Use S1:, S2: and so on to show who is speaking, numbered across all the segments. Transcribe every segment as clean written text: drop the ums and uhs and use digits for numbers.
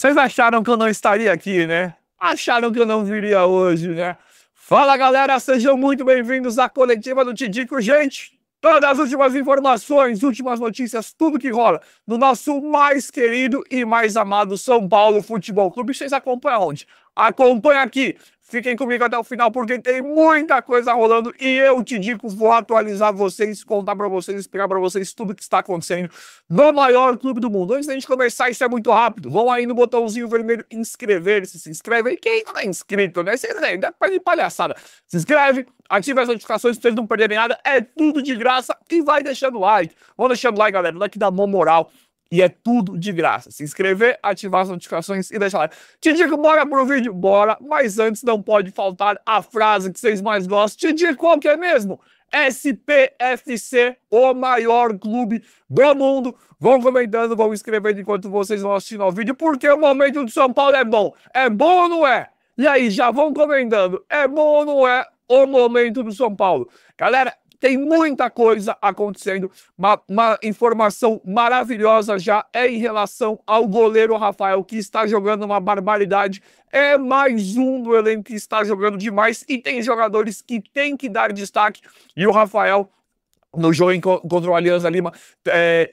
S1: Vocês acharam que eu não estaria aqui, né? Acharam que eu não viria hoje, né? Fala, galera, sejam muito bem-vindos à coletiva do Tidico. Gente, todas as últimas informações, últimas notícias, tudo que rola no nosso mais querido e mais amado São Paulo Futebol Clube. Vocês acompanham onde? Acompanha aqui. Fiquem comigo até o final, porque tem muita coisa rolando e eu, Tidico, vou atualizar vocês, contar pra vocês, explicar pra vocês tudo que está acontecendo no maior clube do mundo. Antes da gente começar, isso é muito rápido. Vão aí no botãozinho vermelho inscrever-se, se inscreve aí. Quem não é inscrito, né? Vocês ainda de palhaçada. Se inscreve, ative as notificações pra vocês não perderem nada. É tudo de graça e vai deixando like. Vão deixando like, galera. Like dá mó moral. E é tudo de graça. Se inscrever, ativar as notificações e deixar lá. Tidico, bora pro vídeo? Bora. Mas antes não pode faltar a frase que vocês mais gostam. Tidico, qual que é mesmo? SPFC, o maior clube do mundo. Vão comentando, vão escrevendo enquanto vocês vão assistindo ao vídeo, porque o momento do São Paulo é bom. É bom ou não é? E aí, já vão comentando. É bom ou não é o momento do São Paulo? Galera, tem muita coisa acontecendo, uma informação maravilhosa já é em relação ao goleiro Rafael, que está jogando uma barbaridade, é mais um do elenco que está jogando demais e tem jogadores que tem que dar destaque, e o Rafael, no jogo contra o Alianza Lima,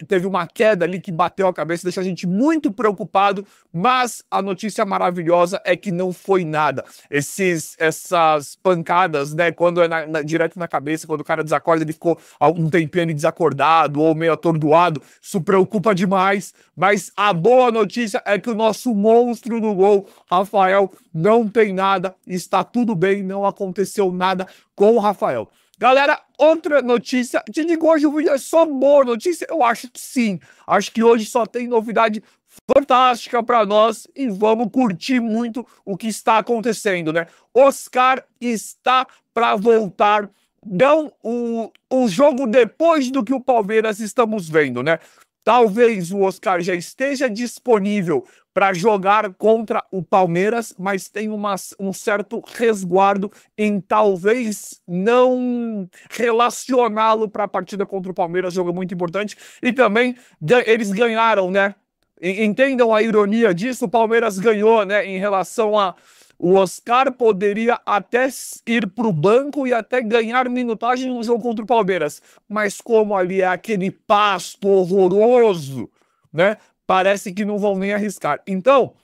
S1: teve uma queda ali que bateu a cabeça, deixa a gente muito preocupado, mas a notícia maravilhosa é que não foi nada. Essas pancadas, né, quando é direto na cabeça, quando o cara desacorda, ele ficou um tempinho ali desacordado ou meio atordoado, isso preocupa demais, mas a boa notícia é que o nosso monstro do gol, Rafael, não tem nada, está tudo bem, não aconteceu nada com o Rafael. Galera, outra notícia, te digo, hoje o vídeo é só boa notícia? Eu acho que sim, acho que hoje só tem novidade fantástica para nós e vamos curtir muito o que está acontecendo, né? Oscar está para voltar, não o jogo depois do que o Palmeiras estamos vendo, né? Talvez o Oscar já esteja disponível para jogar contra o Palmeiras, mas tem um certo resguardo em talvez não relacioná-lo para a partida contra o Palmeiras, jogo muito importante. E também eles ganharam, né? Entendam a ironia disso, o Palmeiras ganhou, né? Em relação a o Oscar poderia até ir para o banco e até ganhar minutagem no jogo contra o Palmeiras. Mas como ali é aquele pasto horroroso, né? Parece que não vão nem arriscar. Então,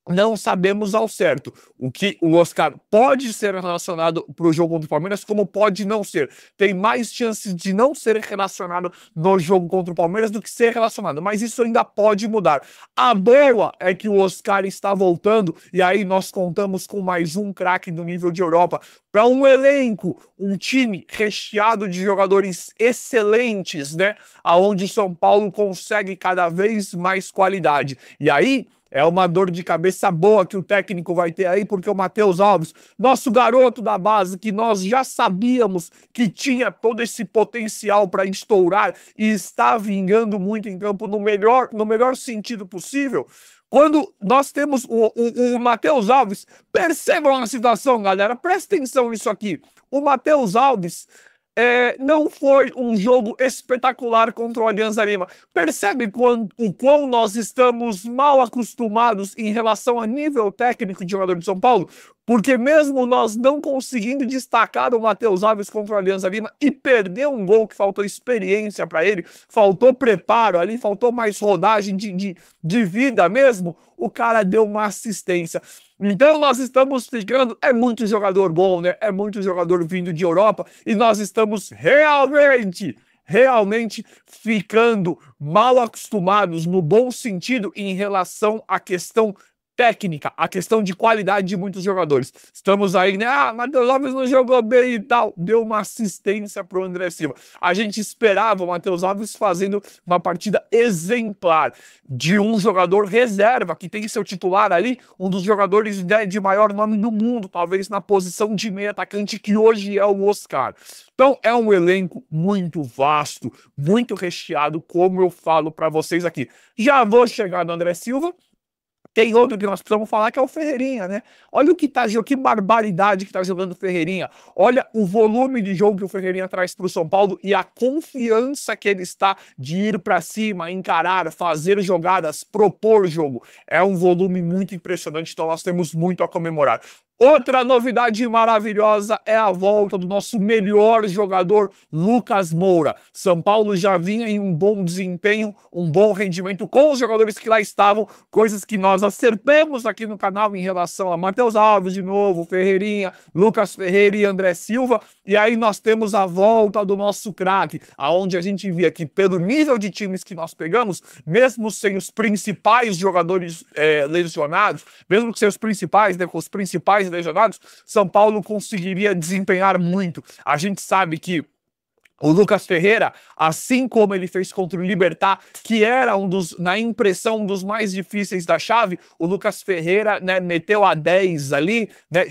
S1: não sabemos ao certo o que o Oscar pode ser relacionado para o jogo contra o Palmeiras, como pode não ser. Tem mais chances de não ser relacionado no jogo contra o Palmeiras do que ser relacionado, mas isso ainda pode mudar. A boa é que o Oscar está voltando e aí nós contamos com mais um craque do nível de Europa para um elenco, um time recheado de jogadores excelentes, né? Aonde o São Paulo consegue cada vez mais qualidade. E aí é uma dor de cabeça boa que o técnico vai ter aí, porque o Matheus Alves, nosso garoto da base, que nós já sabíamos que tinha todo esse potencial para estourar e está vingando muito em campo no melhor sentido possível. Quando nós temos o Matheus Alves, percebam a situação, galera, presta atenção nisso aqui. O Matheus Alves não foi um jogo espetacular contra o Alianza Lima. Percebe o quão nós estamos mal acostumados em relação a nível técnico de jogador de São Paulo? Porque mesmo nós não conseguindo destacar o Matheus Alves contra o Alianza Lima e perder um gol que faltou experiência para ele, faltou preparo ali, faltou mais rodagem de vida mesmo, o cara deu uma assistência. Então nós estamos ficando, é muito jogador bom, né? É muito jogador vindo de Europa e nós estamos realmente ficando mal acostumados no bom sentido em relação à questão técnica, a questão de qualidade de muitos jogadores. Estamos aí, né? Ah, Matheus Alves não jogou bem e tal. Deu uma assistência pro André Silva. A gente esperava o Matheus Alves fazendo uma partida exemplar de um jogador reserva, que tem seu titular ali, um dos jogadores de maior nome do mundo, talvez na posição de meio atacante, que hoje é o Oscar. Então, é um elenco muito vasto, muito recheado, como eu falo para vocês aqui. Já vou chegar no André Silva, tem outro que nós precisamos falar, que é o Ferreirinha, né? Olha o que tá, que barbaridade que tá jogando o Ferreirinha. Olha o volume de jogo que o Ferreirinha traz pro São Paulo e a confiança que ele está de ir para cima, encarar, fazer jogadas, propor jogo. É um volume muito impressionante, então nós temos muito a comemorar. Outra novidade maravilhosa é a volta do nosso melhor jogador, Lucas Moura. São Paulo já vinha em um bom desempenho, um bom rendimento com os jogadores que lá estavam, coisas que nós acertamos aqui no canal em relação a Matheus Alves de novo, Ferreirinha, Lucas Ferreira e André Silva. E aí nós temos a volta do nosso craque, aonde a gente via que pelo nível de times que nós pegamos, mesmo sem os principais jogadores lesionados, mesmo sem os principais, né, com os principais lesionados, São Paulo conseguiria desempenhar muito. A gente sabe que o Lucas Ferreira, assim como ele fez contra o Libertad, que era na impressão, um dos mais difíceis da chave, o Lucas Ferreira, né, meteu a 10 ali, né,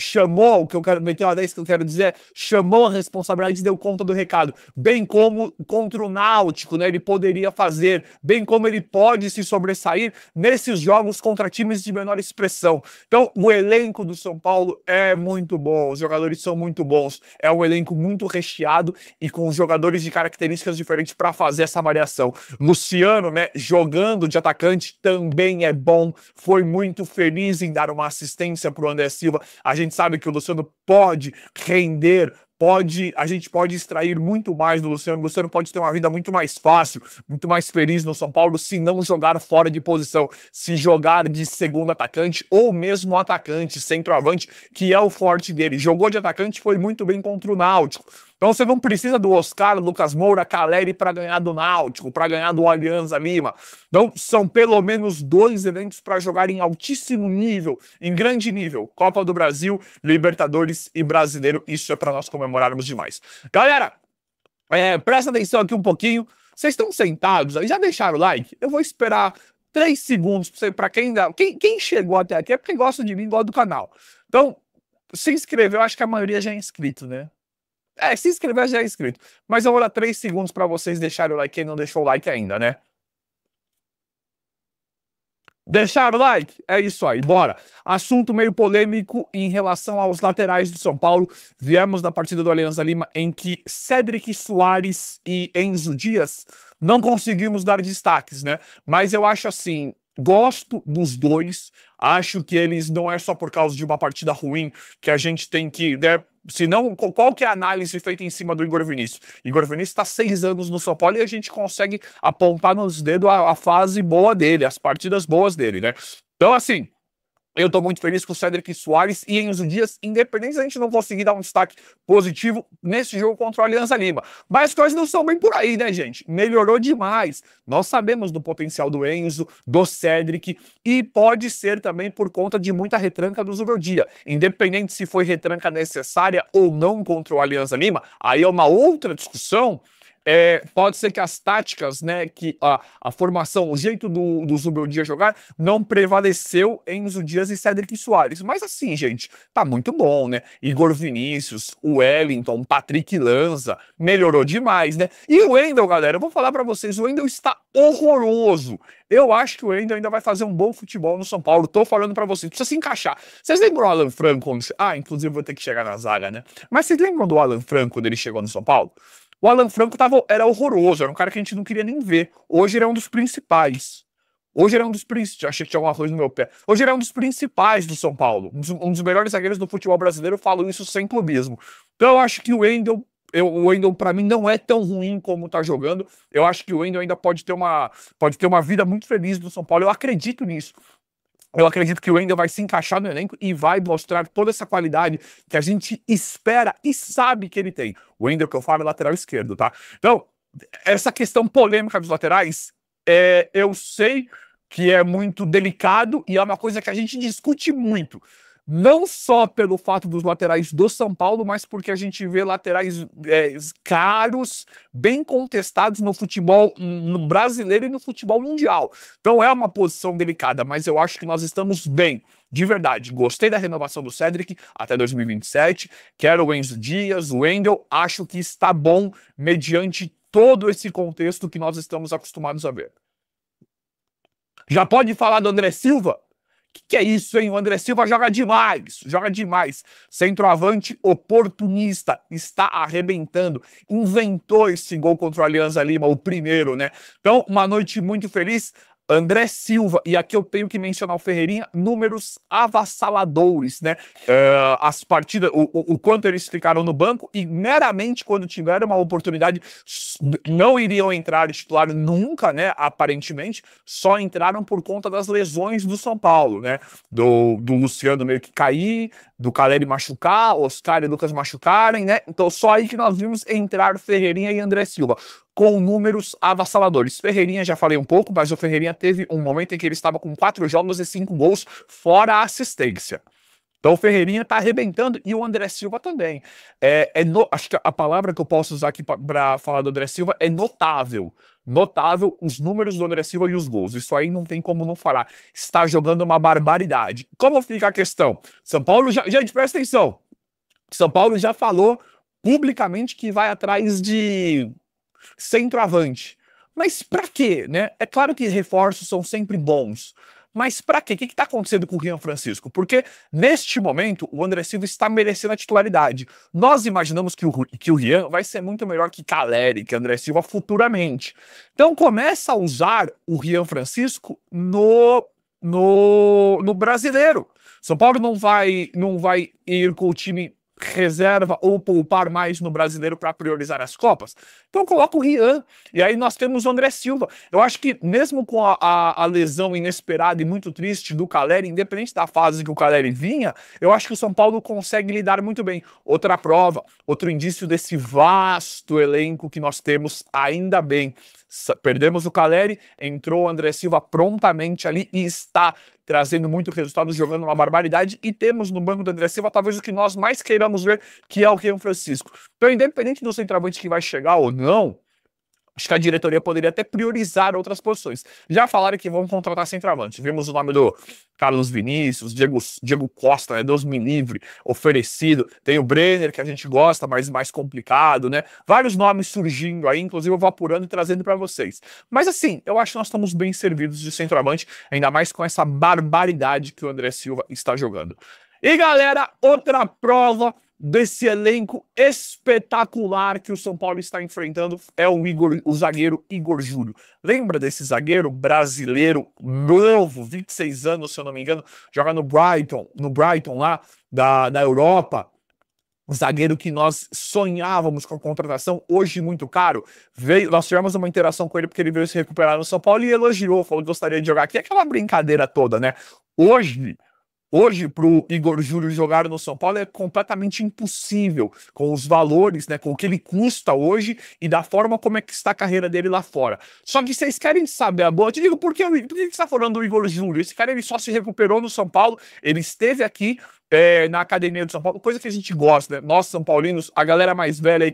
S1: meteu a 10 que eu quero dizer, chamou a responsabilidade e deu conta do recado. Bem como contra o Náutico, né, ele poderia fazer, bem como ele pode se sobressair nesses jogos contra times de menor expressão. Então, o elenco do São Paulo é muito bom, os jogadores são muito bons, é um elenco muito recheado e com jogadores de características diferentes para fazer essa variação. Luciano, né, jogando de atacante também é bom, foi muito feliz em dar uma assistência para o André Silva. A gente sabe que o Luciano pode render, a gente pode extrair muito mais do Luciano. O Luciano pode ter uma vida muito mais fácil, muito mais feliz no São Paulo se não jogar fora de posição, se jogar de segundo atacante ou mesmo atacante, centroavante, que é o forte dele. Jogou de atacante, foi muito bem contra o Náutico. Então você não precisa do Oscar, Lucas Moura, Caleri para ganhar do Náutico, para ganhar do Alianza Lima. Então são pelo menos 2 eventos para jogar em altíssimo nível, em grande nível. Copa do Brasil, Libertadores e Brasileiro. Isso é para nós comemorarmos demais. Galera, presta atenção aqui um pouquinho. Vocês estão sentados aí? Já deixaram o like? Eu vou esperar 3 segundos para quem chegou até aqui é porque gosta de mim, gosta do canal. Então, se inscrever, eu acho que a maioria já é inscrito, né? Se inscrever já é inscrito. Mas eu vou dar 3 segundos para vocês deixarem o like, quem não deixou o like ainda, né? Deixaram o like? É isso aí, bora. Assunto meio polêmico em relação aos laterais do São Paulo. Viemos da partida do Alianza Lima em que Cédric Soares e Enzo Dias não conseguimos dar destaques, né? Mas eu acho assim, gosto dos dois. Acho que eles não é só por causa de uma partida ruim que a gente tem que, né? Senão, qual que é a análise feita em cima do Igor Vinícius? Igor Vinícius está 6 anos no São Paulo e a gente consegue apontar nos dedos a fase boa dele, as partidas boas dele, né? Então, assim, eu tô muito feliz com o Cédric Soares e Enzo Dias, independente se a gente não conseguir dar um destaque positivo nesse jogo contra o Alianza Lima. Mas as coisas não são bem por aí, né, gente? Melhorou demais. Nós sabemos do potencial do Enzo, do Cédric, e pode ser também por conta de muita retranca do Zubeldia. Independente se foi retranca necessária ou não contra o Alianza Lima, aí é uma outra discussão. Pode ser que as táticas, né, que a formação, o jeito do Zubeldia jogar não prevaleceu em Enzo Dias e Cédric Soares. Mas assim, gente, tá muito bom, né? Igor Vinícius, o Wellington, Patrick Lanza, melhorou demais, né? E o Wendel, galera, eu vou falar pra vocês, o Wendel está horroroso. Eu acho que o Wendel ainda vai fazer um bom futebol no São Paulo. Tô falando pra vocês, precisa se encaixar. Vocês lembram do Alan Franco? Inclusive vou ter que chegar na zaga, né? Mas vocês lembram do Alan Franco quando ele chegou no São Paulo? O Alan Franco era horroroso, era um cara que a gente não queria nem ver. Hoje ele é um dos principais. Achei que tinha alguma coisa no meu pé. Hoje ele é um dos principais do São Paulo. Um dos melhores zagueiros do futebol brasileiro, eu falo isso sem clubismo. Então eu acho que o Wendel pra mim não é tão ruim como tá jogando. Eu acho que o Wendel ainda pode ter uma vida muito feliz no São Paulo. Eu acredito nisso. Eu acredito que o Wendel vai se encaixar no elenco e vai mostrar toda essa qualidade que a gente espera e sabe que ele tem. O Wendel que eu falo é lateral esquerdo, tá? Então, essa questão polêmica dos laterais, eu sei que é muito delicado e é uma coisa que a gente discute muito. Não só pelo fato dos laterais do São Paulo, mas porque a gente vê laterais caros, bem contestados no futebol no brasileiro e no futebol mundial. Então é uma posição delicada, mas eu acho que nós estamos bem. De verdade, gostei da renovação do Cédric até 2027, quero o Enzo Dias, o Wendel, acho que está bom mediante todo esse contexto que nós estamos acostumados a ver. Já pode falar do André Silva? Que é isso, hein? O André Silva joga demais, joga demais. Centroavante oportunista, está arrebentando. Inventou esse gol contra o Alianza Lima, o primeiro, né? Então, uma noite muito feliz. André Silva, e aqui eu tenho que mencionar o Ferreirinha, números avassaladores, né? As partidas, o quanto eles ficaram no banco e meramente quando tiveram uma oportunidade não iriam entrar titular nunca, né? Aparentemente, só entraram por conta das lesões do São Paulo, né? Do Luciano meio que cair, do Caleri machucar, Oscar e Lucas machucarem, né? Então só aí que nós vimos entrar Ferreirinha e André Silva com números avassaladores. Ferreirinha, já falei um pouco, mas o Ferreirinha teve um momento em que ele estava com 4 jogos e 5 gols, fora a assistência. Então o Ferreirinha tá arrebentando e o André Silva também. Acho que a palavra que eu posso usar aqui para falar do André Silva é notável. Notável os números do André Silva e os gols. Isso aí não tem como não falar. Está jogando uma barbaridade. Como fica a questão? São Paulo gente, presta atenção. São Paulo já falou publicamente que vai atrás de centroavante. Mas pra quê, né? É claro que reforços são sempre bons. Mas pra quê? O que está acontecendo com o Rian Francisco? Porque, neste momento, o André Silva está merecendo a titularidade. Nós imaginamos que o Rian vai ser muito melhor que Caleri, que André Silva futuramente. Então, começa a usar o Rian Francisco no brasileiro. São Paulo não vai ir com o time reserva ou poupar mais no brasileiro para priorizar as Copas. Então coloca o Rian, e aí nós temos o André Silva. Eu acho que mesmo com a lesão inesperada e muito triste do Caleri, independente da fase que o Caleri vinha, eu acho que o São Paulo consegue lidar muito bem. Outra prova, outro indício desse vasto elenco que nós temos, ainda bem. Perdemos o Caleri, entrou o André Silva prontamente ali e está trazendo muito resultado, jogando uma barbaridade, e temos no banco do André Silva talvez o que nós mais queiramos ver, que é o Rian Francisco. Então, independente do centroavante que vai chegar ou não, acho que a diretoria poderia até priorizar outras posições. Já falaram que vão contratar centroavante. Vimos o nome do Carlos Vinícius, Diego Costa, né? Deus me livre, oferecido. Tem o Brenner, que a gente gosta, mas mais complicado, né? Vários nomes surgindo aí, inclusive eu vou apurando e trazendo para vocês. Mas assim, eu acho que nós estamos bem servidos de centroavante, ainda mais com essa barbaridade que o André Silva está jogando. E galera, outra prova desse elenco espetacular que o São Paulo está enfrentando é o zagueiro Igor Júlio. Lembra desse zagueiro brasileiro novo, 26 anos, se eu não me engano, joga no Brighton lá da Europa. Um zagueiro que nós sonhávamos com a contratação, hoje muito caro. Nós tivemos uma interação com ele porque ele veio se recuperar no São Paulo e elogiou, falou que gostaria de jogar aqui. Aquela brincadeira toda, né? Hoje, para o Igor Júlio jogar no São Paulo é completamente impossível, com os valores, né, com o que ele custa hoje e da forma como é que está a carreira dele lá fora. Só que vocês querem saber a boa? Eu te digo, por que você está falando do Igor Júlio? Esse cara ele só se recuperou no São Paulo, ele esteve aqui na academia do São Paulo, coisa que a gente gosta, né? Nós, São Paulinos, a galera mais velha aí,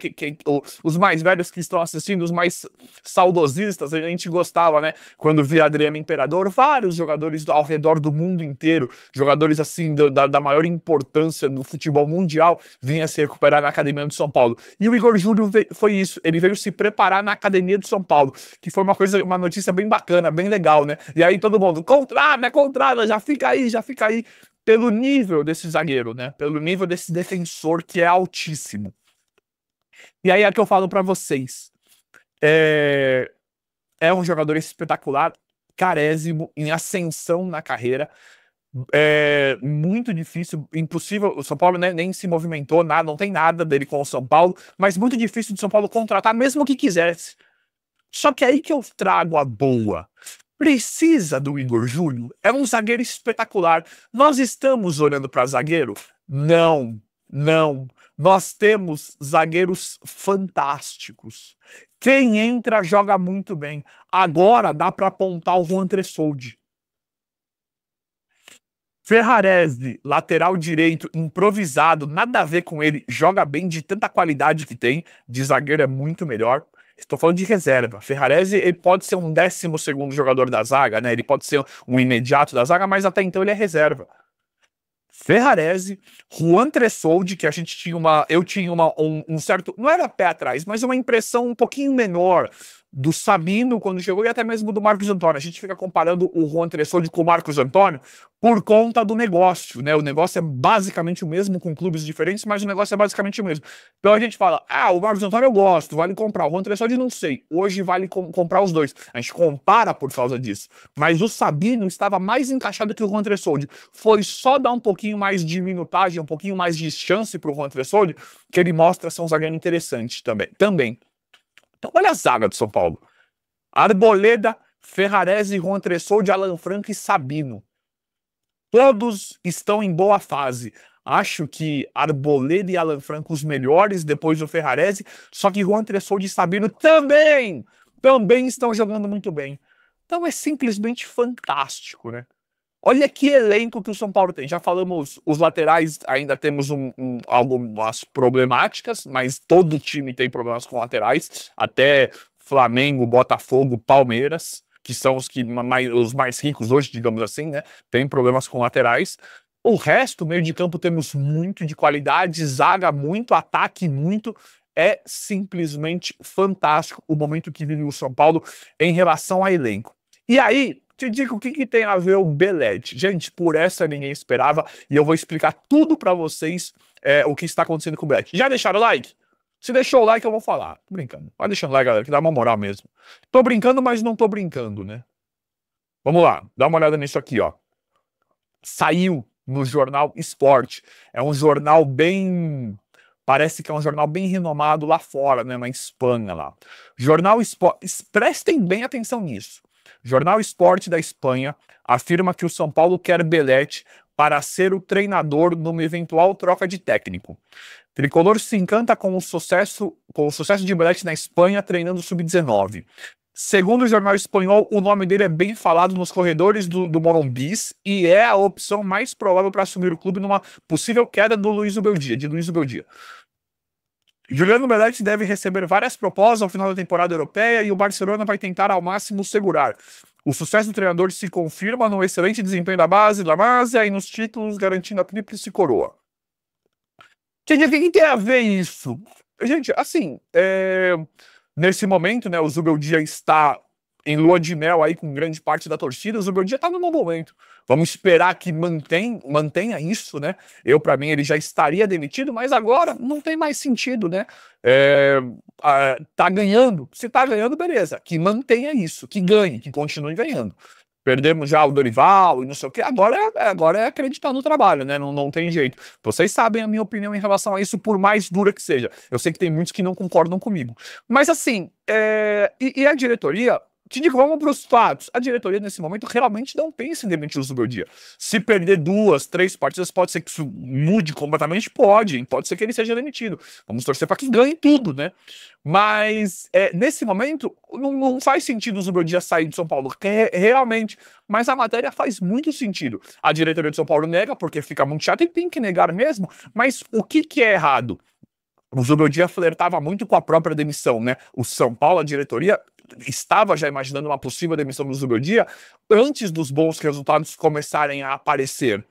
S1: os mais velhos que estão assistindo, os mais saudosistas, a gente gostava, né? Quando via Adriano Imperador, vários jogadores ao redor do mundo inteiro, jogadores assim da maior importância no futebol mundial, vinha se recuperar na academia do São Paulo. E o Igor Júlio foi isso, ele veio se preparar na academia do São Paulo, que foi uma notícia bem bacana, bem legal, né? E aí todo mundo, contrata, já fica aí. Pelo nível desse zagueiro, né? Pelo nível desse defensor que é altíssimo. E aí é que eu falo pra vocês. É um jogador espetacular, carésimo, em ascensão na carreira. É muito difícil, impossível. O São Paulo, né, nem se movimentou, nada, não tem nada dele com o São Paulo, mas muito difícil de São Paulo contratar, mesmo que quisesse. Só que aí que eu trago a boa. Precisa do Igor Júlio? É um zagueiro espetacular. Nós estamos olhando para zagueiro? Não. Nós temos zagueiros fantásticos. Quem entra joga muito bem. Agora dá para apontar o Juan Tressoldi. Ferrarese, lateral direito, improvisado, nada a ver com ele, joga bem de tanta qualidade que tem, de zagueiro é muito melhor. Estou falando de reserva. Ferrarese, ele pode ser um 12º jogador da zaga, né? Ele pode ser um imediato da zaga, mas até então ele é reserva. Ferrarese, Juan Tressoldi, que eu tinha um certo, não era pé atrás, mas uma impressão um pouquinho menor do Sabino quando chegou e até mesmo do Marcos Antônio. A gente fica comparando o Juan Tressoldi com o Marcos Antônio por conta do negócio, né? O negócio é basicamente o mesmo, com clubes diferentes, mas o negócio é basicamente o mesmo. Então a gente fala, o Marcos Antônio eu gosto, vale comprar. O Juan Tressoldi não sei. Hoje vale comprar os dois. A gente compara por causa disso. Mas o Sabino estava mais encaixado que o Juan Tressoldi. Foi só dar um pouquinho mais de minutagem, um pouquinho mais de chance pro Juan Tressoldi, que ele mostra ser um zagueiro interessante também. Então olha a zaga do São Paulo. Arboleda, Ferrarese, Juan Tressoldi, Alan Franco e Sabino. Todos estão em boa fase. Acho que Arboleda e Alan Franco os melhores, depois do Ferrarese, só que Juan Tressoldi e Sabino também estão jogando muito bem. Então é simplesmente fantástico, né? Olha que elenco que o São Paulo tem. Já falamos, os laterais ainda temos algumas problemáticas, mas todo time tem problemas com laterais, até Flamengo, Botafogo, Palmeiras, que são os mais ricos hoje, digamos assim, né? Tem problemas com laterais. O resto, meio de campo, temos muito de qualidade, zaga muito, ataque muito. É simplesmente fantástico o momento que vive o São Paulo em relação a elenco. E aí, te digo o que tem a ver o Belete. Gente, por essa ninguém esperava e eu vou explicar tudo pra vocês o que está acontecendo com o Belete. Já deixaram o like? Se deixou o like, eu vou falar. Tô brincando. Vai deixando o like, galera, que dá uma moral mesmo. Tô brincando, mas não tô brincando, né? Vamos lá, dá uma olhada nisso aqui, ó. Saiu no jornal Esporte. É um jornal bem... Parece que é um jornal bem renomado lá fora, né? Na Espanha lá. Jornal Esporte... Prestem bem atenção nisso. Jornal Esporte da Espanha afirma que o São Paulo quer Belete para ser o treinador numa eventual troca de técnico. Tricolor se encanta com o sucesso de Belete na Espanha treinando o Sub-19. Segundo o jornal espanhol, o nome dele é bem falado nos corredores do Morumbi e é a opção mais provável para assumir o clube numa possível queda de Luiz Ubeldia. Juliano Belete deve receber várias propostas ao final da temporada europeia e o Barcelona vai tentar ao máximo segurar. O sucesso do treinador se confirma no excelente desempenho da base, La Masia e nos títulos garantindo a tríplice coroa. Gente, o que tem a ver isso? Gente, assim, nesse momento, né, o Zubeldia está em lua de mel aí com grande parte da torcida, o Zubeldia tá no bom momento. Vamos esperar que mantenha isso, né? Pra mim, ele já estaria demitido, mas agora não tem mais sentido, né? Tá ganhando. Se tá ganhando, beleza. Que mantenha isso, que ganhe, que continue ganhando. Perdemos já o Dorival e não sei o que. Agora é acreditar no trabalho, né? Não tem jeito. Vocês sabem a minha opinião em relação a isso, por mais dura que seja. Eu sei que tem muitos que não concordam comigo. Mas assim, e a diretoria... Te digo, vamos para os fatos. A diretoria, nesse momento, realmente não pensa em demitir o Zubeldia. Se perder 2, 3 partidas, pode ser que isso mude completamente? Pode. Pode ser que ele seja demitido. Vamos torcer para que ganhe tudo, né? Mas, nesse momento, não faz sentido o Zubeldia sair de São Paulo. Realmente. Mas a matéria faz muito sentido. A diretoria de São Paulo nega, porque fica muito chato e tem que negar mesmo. Mas o que é errado? O Zubeldia flertava muito com a própria demissão, né? O São Paulo, a diretoria, estava já imaginando uma possível demissão do Zubeldia antes dos bons resultados começarem a aparecer,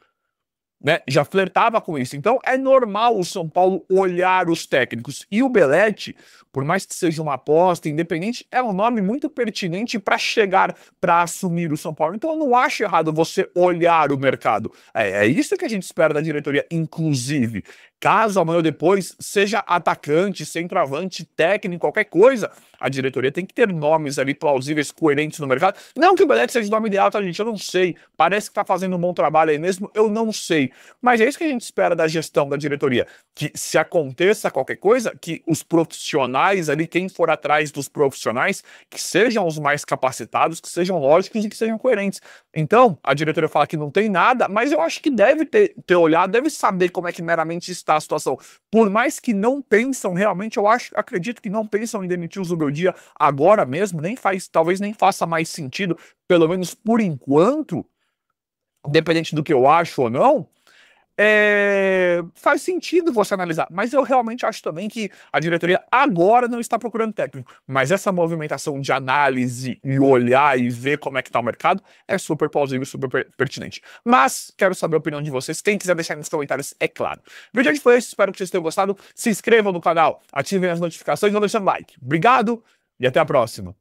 S1: né? Já flertava com isso. Então é normal o São Paulo olhar os técnicos. E o Belete, por mais que seja uma aposta independente, é um nome muito pertinente para chegar, para assumir o São Paulo. Então eu não acho errado você olhar o mercado. É isso que a gente espera da diretoria, inclusive. Caso amanhã ou depois seja atacante, centroavante, técnico, qualquer coisa, a diretoria tem que ter nomes ali plausíveis, coerentes no mercado. Não que o Belete seja o nome ideal, tá, gente? Eu não sei. Parece que tá fazendo um bom trabalho aí mesmo, eu não sei. Mas é isso que a gente espera da gestão da diretoria. Que se aconteça qualquer coisa, que os profissionais ali, quem for atrás dos profissionais, que sejam os mais capacitados, que sejam lógicos e que sejam coerentes. Então, a diretoria fala que não tem nada, mas eu acho que deve ter olhado, deve saber como é que meramente está a situação. Por mais que não pensam realmente, acredito que não pensam em demitir o Zubeldia agora mesmo, talvez nem faça mais sentido, pelo menos por enquanto, independente do que eu acho ou não, faz sentido você analisar, mas eu realmente acho também que a diretoria agora não está procurando técnico, mas essa movimentação de análise e olhar e ver como é que tá o mercado é super plausível, super pertinente. Mas quero saber a opinião de vocês, quem quiser deixar nos comentários, é claro. O vídeo de hoje foi esse, espero que vocês tenham gostado, se inscrevam no canal, ativem as notificações e não deixem like. Obrigado e até a próxima.